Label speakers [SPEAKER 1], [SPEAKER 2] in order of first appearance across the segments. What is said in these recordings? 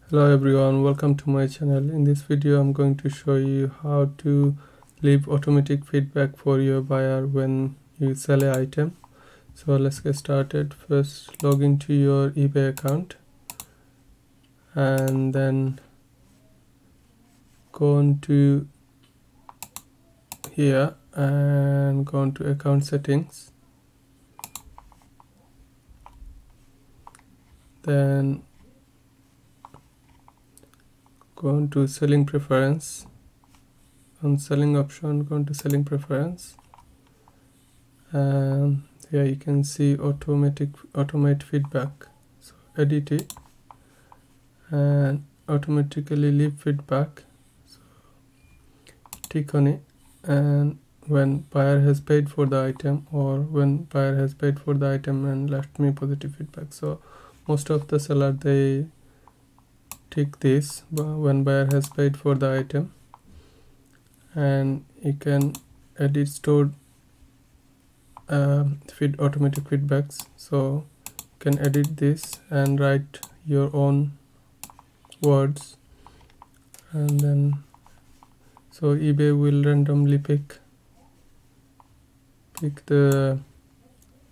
[SPEAKER 1] Hello everyone, welcome to my channel. In this video I'm going to show you how to leave automatic feedback for your buyer when you sell an item. So let's get started. First log into your eBay account and then go on to here and go on to account settings, then go on to selling preference. On selling option, go on to selling preference, and here you can see automate feedback. So edit it and automatically leave feedback. So tick on it, and when buyer has paid for the item, or when buyer has paid for the item and left me positive feedback. So most of the seller they tick this when buyer has paid for the item, and you can edit stored automatic feedbacks. So you can edit this and write your own words, and then so eBay will randomly pick the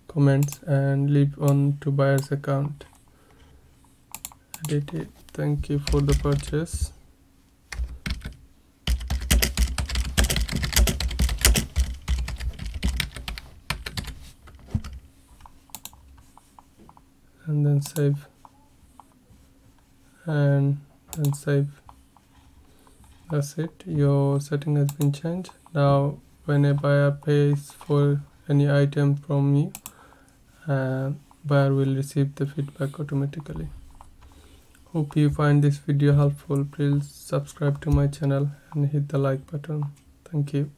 [SPEAKER 1] comments and leave on to buyer's account. Edit it. Thank you for the purchase. And then save, and then save. That's it, your setting has been changed. Now when a buyer pays for any item from you, buyer will receive the feedback automatically. Hope you find this video helpful. Please subscribe to my channel and hit the like button. Thank you.